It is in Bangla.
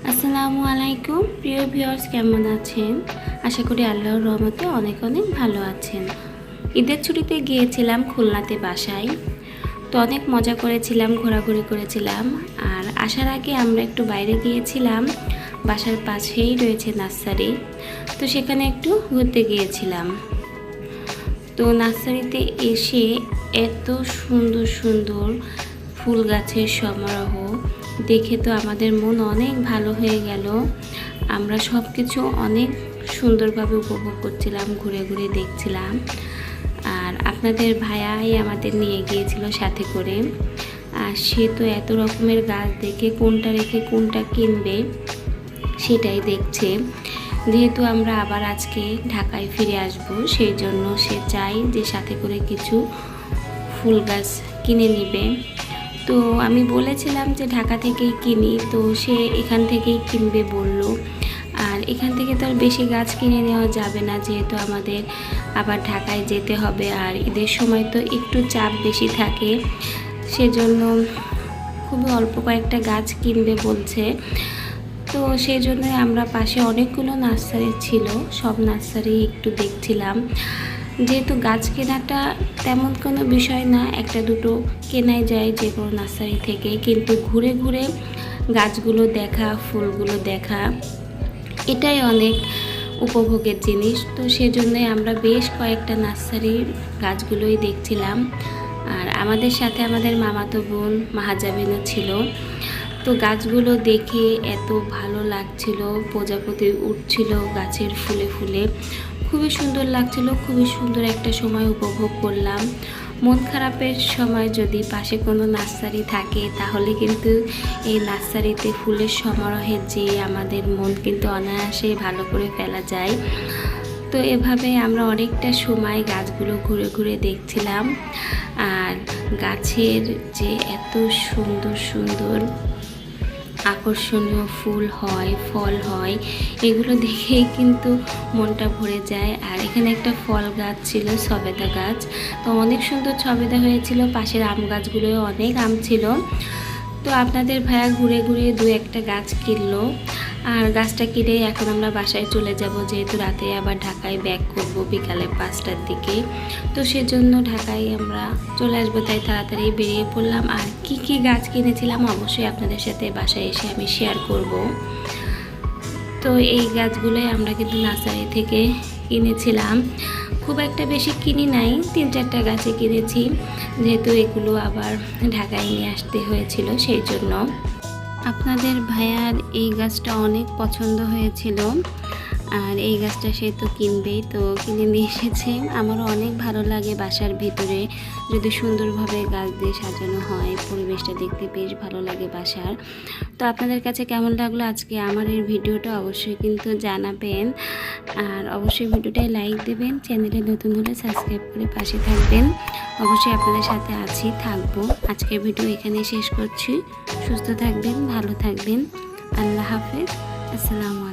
আসসালামু আলাইকুম প্রিয় ভিউয়ার্স, কেমন আছেন? আশা করি আল্লাহর রহমতে অনেক অনেক ভালো আছেন। ঈদের ছুটিতে গিয়েছিলাম খুলনাতে বাসায়। তো অনেক মজা করেছিলাম, ঘোরাঘুরি করেছিলাম। আর আসার আগে আমরা একটু বাইরে গিয়েছিলাম, বাসার পাশেই রয়েছে নার্সারি। তো সেখানে একটু ঘুরতে গিয়েছিলাম। তো নার্সারিতে এসে এত সুন্দর সুন্দর ফুল গাছের সমারোহ দেখে তো আমাদের মন অনেক ভালো হয়ে গেল। আমরা সব কিছু অনেক সুন্দরভাবে উপভোগ করছিলাম, ঘুরে ঘুরে দেখছিলাম। আর আপনাদের ভাইয়াই আমাদের নিয়ে গিয়েছিল সাথে করে। আর সে তো এত রকমের গাছ দেখে কোনটা রেখে কোনটা কিনবে সেটাই দেখছে। যেহেতু আমরা আবার আজকে ঢাকায় ফিরে আসব, সেই জন্য সে চাই যে সাথে করে কিছু ফুল গাছ কিনে নিবে। তো আমি বলেছিলাম যে ঢাকা থেকেই কিনি, তো সে এখান থেকেই কিনবে বলল। আর এখান থেকে তো আর বেশি গাছ কিনে নেওয়া যাবে না, যেহেতু আমাদের আবার ঢাকায় যেতে হবে। আর ঈদের সময় তো একটু চাপ বেশি থাকে, সেজন্য খুবই অল্প কয়েকটা গাছ কিনবে বলছে। তো সেই জন্যই আমরা পাশে অনেকগুলো নার্সারি ছিল, সব নার্সারি একটু দেখছিলাম। যেহেতু গাছ কেনাটা তেমন কোনো বিষয় না, একটা দুটো কেনাই যায় যে কোনো নার্সারি থেকে, কিন্তু ঘুরে ঘুরে গাছগুলো দেখা, ফুলগুলো দেখা, এটাই অনেক উপভোগের জিনিস। তো সেজন্যই আমরা বেশ কয়েকটা নার্সারির গাছগুলোই দেখছিলাম। আর আমাদের সাথে আমাদের মামাতো বোন মাহাজাবিনও ছিল। তো গাছগুলো দেখে এত ভালো লাগছিল, প্রজাপতি উঠছিল গাছের ফুলে ফুলে, খুবই সুন্দর লাগছিল। খুবই সুন্দর একটা সময় উপভোগ করলাম। মন খারাপের সময় যদি পাশে কোনো নার্সারি থাকে, তাহলে কিন্তু এই নার্সারিতে ফুলের সমারোহে যেয়ে আমাদের মন কিন্তু অনায়াসে ভালো করে ফেলা যায়। তো এভাবে আমরা অনেকটা সময় গাছগুলো ঘুরে ঘুরে দেখছিলাম। আর গাছের যে এত সুন্দর সুন্দর আকর্ষণীয় ফুল হয়, ফল হয়, এগুলো দেখেই কিন্তু মনটা ভরে যায়। আর এখানে একটা ফল গাছ ছিল, সবেদা গাছ। তো অনেক সুন্দর সবেদা হয়েছিল, পাশের আম গাছগুলোও অনেক আম ছিল। তো আপনাদের ভাইয়া ঘুরে ঘুরে দু একটা গাছ কিনলো। আর গাছটা কিনে এখন আমরা বাসায় চলে যাব, যেহেতু রাতে আবার ঢাকায় ব্যাক করব বিকালে 5টার দিকে। তো সেজন্য ঢাকায় আমরা চলে আসবো, তাই তাড়াতাড়ি বেরিয়ে পড়লাম। আর কি কি গাছ কিনেছিলাম অবশ্যই আপনাদের সাথে বাসায় এসে আমি শেয়ার করব। তো এই গাছগুলোই আমরা কিন্তু নার্সারি থেকে কিনেছিলাম। খুব একটা বেশি কিনি নাই, 3-4টা গাছে কিনেছি, যেহেতু এগুলো আবার ঢাকায় নিয়ে আসতে হয়েছিল সেই জন্য। আপনাদের ভাইয়ার এই গাছটা অনেক পছন্দ হয়েছিল, আর এই গাছটা সে তো কিনবেই, তো কিনে নিয়ে এসেছে। আমারও অনেক ভালো লাগে বাসার ভিতরে যদি সুন্দরভাবে গাছ দিয়ে সাজানো হয়, পরিবেশটা দেখতে বেশ ভালো লাগে বাসার। তো আপনাদের কাছে কেমন লাগলো আজকে আমার এই ভিডিওটা অবশ্যই কিন্তু জানাবেন। আর অবশ্যই ভিডিওটায় লাইক দেবেন, চ্যানেলে নতুন হলে সাবস্ক্রাইব করে পাশে থাকবেন। অবশ্যই আপনাদের সাথে আছি, থাকবো। আজকের ভিডিও এখানেই শেষ করছি। সুস্থ থাকবেন, ভালো থাকবেন। আল্লাহ হাফেজ। আসসালামু আলাইকুম।